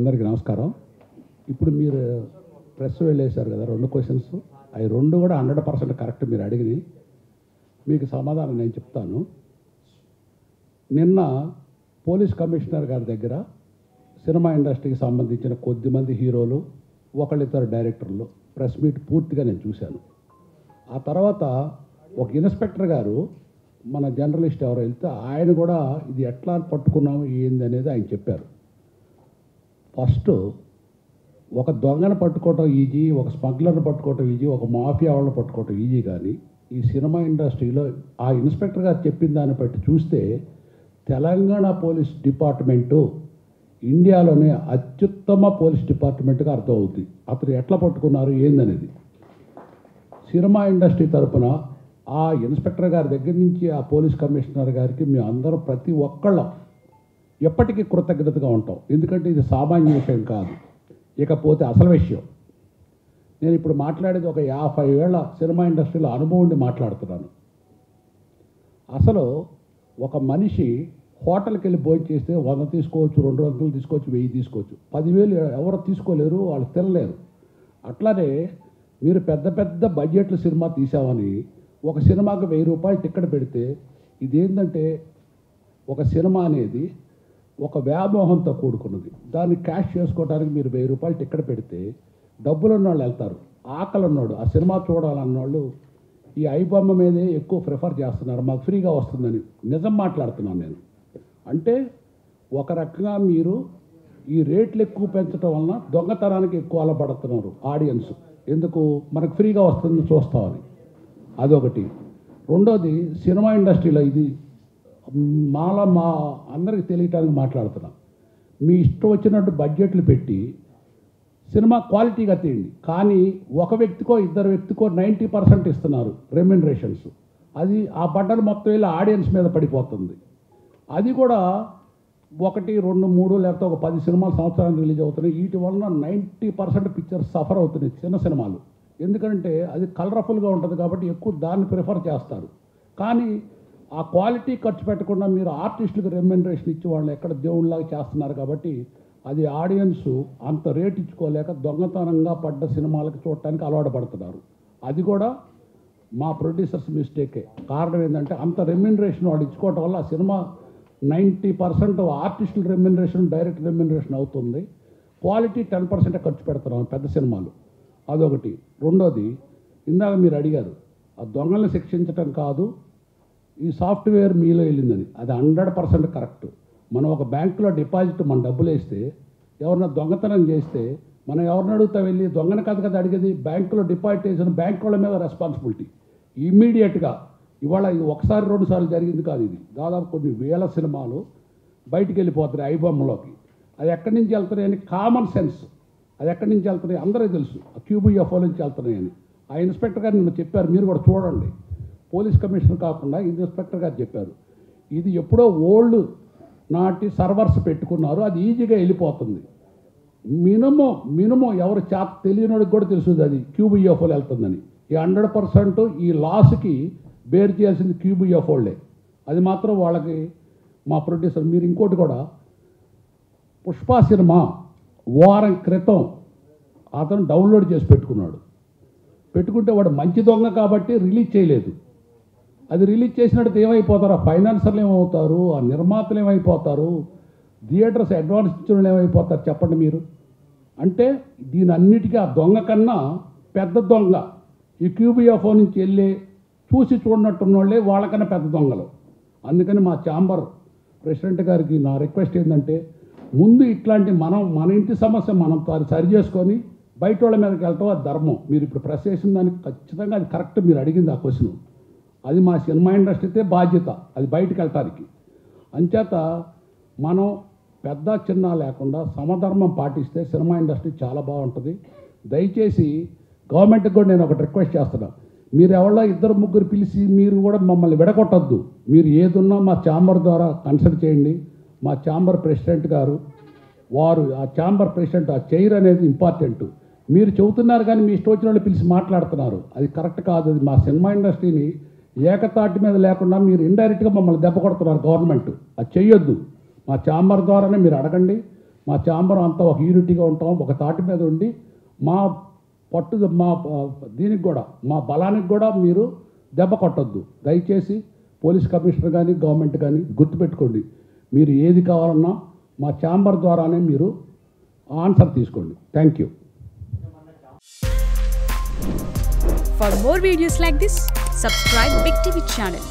అందరికీ నమస్కారం. ఇప్పుడు మీరు ప్రెస్ వెళ్ళేశారు కదా, 2 క్వశ్చన్స్. అవి 2 కూడా 100% కరెక్ట్. మీరు అడిగినాయి మీకు సమాధానం నేను చెప్తాను. నిన్న పోలీస్ కమిషనర్ గారి దగ్గర సినిమా ఇండస్ట్రీకి సంబంధించిన కొద్దిమంది హీరోలు, ఒకళ్ళిద్దరు డైరెక్టర్లు ప్రెస్ మీట్ పూర్తిగా నేను చూశాను. ఆ తర్వాత ఒక ఇన్స్పెక్టర్ గారు, మన జర్నలిస్ట్ ఎవరో వెళ్తే ఆయన కూడా ఇది ఎట్లా పట్టుకున్నాము ఏంది అనేది ఆయన చెప్పారు. ఫస్ట్ ఒక దొంగను పట్టుకోవటం ఈజీ, ఒక స్మగ్లర్ని పట్టుకోవటం ఈజీ, ఒక మాఫియా వాళ్ళని పట్టుకోవటం ఈజీ. కానీ ఈ సినిమా ఇండస్ట్రీలో ఆ ఇన్స్పెక్టర్ గారు చెప్పిన దాన్ని బట్టి చూస్తే తెలంగాణ పోలీస్ డిపార్ట్మెంటు ఇండియాలోనే అత్యుత్తమ పోలీస్ డిపార్ట్మెంట్గా అర్థం అవుతుంది. అతను ఎట్లా పట్టుకున్నారు ఏందనేది. సినిమా ఇండస్ట్రీ తరఫున ఆ ఇన్స్పెక్టర్ గారి దగ్గర నుంచి ఆ పోలీస్ కమిషనర్ గారికి మేము అందరం ప్రతి ఒక్కళ్ళం ఎప్పటికీ కృతజ్ఞతగా ఉంటాం. ఎందుకంటే ఇది సామాన్య విషయం కాదు. ఇకపోతే అసలు విషయం, నేను ఇప్పుడు మాట్లాడేది ఒక 50 ఏళ్ల సినిమా ఇండస్ట్రీలో అనుభవం ఉండి మాట్లాడుతున్నాను. అసలు ఒక మనిషి హోటల్కి వెళ్ళి భోజనం చేస్తే 100 తీసుకోవచ్చు, 200 తీసుకోవచ్చు, 1000 తీసుకోవచ్చు. 10,000 ఎవరు తీసుకోలేరు, వాళ్ళు తినలేరు. అట్లానే మీరు పెద్ద పెద్ద బడ్జెట్లు సినిమా తీసామని ఒక సినిమాకి 1000 రూపాయలు టికెట్ పెడితే ఇదేంటంటే ఒక సినిమా అనేది ఒక వ్యామోహంతో కూడుకున్నది. దాన్ని క్యాష్ చేసుకోవడానికి మీరు 1000 రూపాయలు టికెట్ పెడితే డబ్బులు ఉన్నవాళ్ళు వెళ్తారు, ఆకలి ఉన్నాడు ఆ సినిమా చూడాలన్నవాళ్ళు ఈ ఐబొమ్మ మీదే ఎక్కువ ప్రిఫర్ చేస్తున్నారు, మాకు ఫ్రీగా వస్తుందని. నిజం మాట్లాడుతున్నాను నేను. అంటే ఒక రకంగా మీరు ఈ రేట్లు ఎక్కువ పెంచడం వలన దొంగతనానికి ఎక్కువ అలపడుతున్నారు ఆడియన్స్. ఎందుకు? మనకు ఫ్రీగా వస్తుంది చూస్తామని. అదొకటి. రెండోది, సినిమా ఇండస్ట్రీలో ఇది మా అందరికి తెలియటానికి మాట్లాడుతున్నాం. మీ ఇష్టం వచ్చినట్టు బడ్జెట్లు పెట్టి సినిమా క్వాలిటీగా తీయండి, కానీ ఒక వ్యక్తికో ఇద్దరు వ్యక్తికో 90% ఇస్తున్నారు రెమ్యునరేషన్స్. అది ఆ బడ్డలు మొత్తం వెళ్ళి ఆడియన్స్ మీద పడిపోతుంది. అది కూడా 1, 2, 3 లేకపోతే ఒక 10 సినిమాలు సంవత్సరానికి రిలీజ్ అవుతున్నాయి. వీటి వలన 90% పిక్చర్స్ సఫర్ అవుతున్నాయి చిన్న సినిమాలు. ఎందుకంటే అది కలర్ఫుల్గా ఉంటుంది కాబట్టి ఎక్కువ దాన్ని ప్రిఫర్ చేస్తారు. కానీ ఆ క్వాలిటీ ఖర్చు పెట్టకుండా మీరు ఆర్టిస్టులకు రెమ్యునరేషన్ ఇచ్చి వాళ్ళు ఎక్కడ దేవుళ్ళలాగా చేస్తున్నారు కాబట్టి అది ఆడియన్స్ అంత రేట్ ఇచ్చుకోలేక దొంగతనంగా పడ్డ సినిమాలకు చూడటానికి అలవాటు పడుతున్నారు. అది కూడా మా ప్రొడ్యూసర్స్ మిస్టేకే. కారణం ఏంటంటే అంత రెమ్యునరేషన్ వాళ్ళు ఇచ్చుకోవటం వల్ల ఆ సినిమా 90% ఆర్టిస్టుల రెమ్యునరేషన్, డైరెక్ట్ రెమ్యునరేషన్ అవుతుంది. క్వాలిటీ 10% ఖర్చు పెడుతున్నాం పెద్ద సినిమాలు. అదొకటి. రెండోది, ఇందాక మీరు అడిగారు ఆ దొంగల్ని శిక్షించటం కాదు, ఈ సాఫ్ట్వేర్ మీలో వెళ్ళిందని. అది 100% కరెక్ట్. మనం ఒక బ్యాంకులో డిపాజిట్ మన డబ్బులు వేస్తే ఎవరన్నా దొంగతనం చేస్తే మనం ఎవరిని అడుగుతా వెళ్ళి దొంగని కదా అడిగేది. బ్యాంకులో డిపాజిట్ వేసిన బ్యాంక్ వాళ్ళ మీద రెస్పాన్సిబిలిటీ. ఇమ్మీడియట్గా ఇవాళ ఇది 1 2 సార్లు జరిగింది కాదు. ఇది దాదాపు కొన్ని వేల సినిమాలు బయటికి వెళ్ళిపోతున్నాయి ఐబొమ్మలోకి. అది ఎక్కడి నుంచి వెళ్తున్నాయని కామన్ సెన్స్, అది ఎక్కడి నుంచి వెళ్తున్నాయి అందరికీ తెలుసు. QBFO నుంచి వెళ్తున్నాయని ఆ ఇన్స్పెక్టర్ గారు నిన్న చెప్పారు, మీరు కూడా చూడండి. పోలీస్ కమిషనర్ కాకుండా ఇన్స్పెక్టర్ గారు చెప్పారు. ఇది ఎప్పుడో ఓల్డ్ నాటి సర్వర్స్ పెట్టుకున్నారు, అది ఈజీగా వెళ్ళిపోతుంది. మినిమం ఎవరు తెలియనోడికి కూడా తెలుస్తుంది అది QBFOలో వెళ్తుందని. ఈ 100% ఈ లాస్కి బేర్ చేయాల్సింది QBFOలే. అది మాత్రం వాళ్ళకి మా ప్రొడ్యూసర్. మీరు ఇంకోటి కూడా, పుష్ప సినిమా వారం క్రితం అతను డౌన్లోడ్ చేసి పెట్టుకుంటే వాడు మంచి దొంగ కాబట్టి రిలీజ్ చేయలేదు. అది రిలీజ్ చేసినట్టు ఏమైపోతారు? ఆ ఫైనాన్సర్లు ఏమవుతారు, ఆ నిర్మాతలు ఏమైపోతారు, థియేటర్స్ అడ్వాన్స్ ఇచ్చిన ఏమైపోతారు చెప్పండి మీరు. అంటే దీని అన్నిటికీ ఆ దొంగ కన్నా పెద్ద దొంగ ఈ QBFO నుంచి వెళ్ళి చూసి చూడనట్టున్న వాళ్ళే వాళ్ళకన్నా పెద్ద దొంగలు. అందుకని మా ఛాంబర్ ప్రెసిడెంట్ గారికి నా రిక్వెస్ట్ ఏంటంటే, ముందు ఇట్లాంటి మన ఇంటి సమస్య మనం సరి చేసుకొని బయట వాళ్ళ మీదకి వెళ్తాం, అది ధర్మం. మీరు ఇప్పుడు ప్రెస్ చేసిన దానికి ఖచ్చితంగా అది కరెక్ట్. మీరు అడిగింది ఆ క్వశ్చన్, అది మా సినిమా ఇండస్ట్రీతే బాధ్యత అది బయటికి వెళ్ళటానికి. అంచేత మనం పెద్ద చిన్న లేకుండా సమధర్మం పాటిస్తే సినిమా ఇండస్ట్రీ చాలా బాగుంటుంది. దయచేసి గవర్నమెంట్కి కూడా నేను ఒకటి రిక్వెస్ట్ చేస్తున్నాను, మీరు ఎవరో 2 3 పిలిచి మీరు కూడా మమ్మల్ని విడగొట్టద్దు. మీరు ఏదున్నా మా ఛాంబర్ ద్వారా కన్సల్ట్ చేయండి. మా ఛాంబర్ ప్రెసిడెంట్ గారు వారు, ఆ ఛాంబర్ ప్రెసిడెంట్ ఆ చైర్ అనేది ఇంపార్టెంట్. మీరు చెబుతున్నారు కానీ మీ ఇష్టం వచ్చిన వాళ్ళు పిలిచి మాట్లాడుతున్నారు, అది కరెక్ట్ కాదు. అది మా సినిమా ఇండస్ట్రీని ఏకతాటి మీద లేకుండా మీరు ఇండైరెక్ట్గా మమ్మల్ని దెబ్బ కొడుతున్నారు గవర్నమెంట్. అది చెయ్యొద్దు. మా ఛాంబర్ ద్వారానే మీరు అడగండి. మా ఛాంబర్ అంతా ఒక యూనిటీగా ఉంటాం, ఒక తాటి మీద ఉండి మా మా దీనికి కూడా మా బలానికి కూడా మీరు దెబ్బ కొట్టొద్దు. దయచేసి పోలీస్ కమిషనర్ కానీ గవర్నమెంట్ కానీ గుర్తుపెట్టుకోండి, మీరు ఏది కావాలన్నా మా ఛాంబర్ ద్వారానే మీరు ఆన్సర్ తీసుకోండి. Thank you. For more videos like this, subscribe Big TV channel.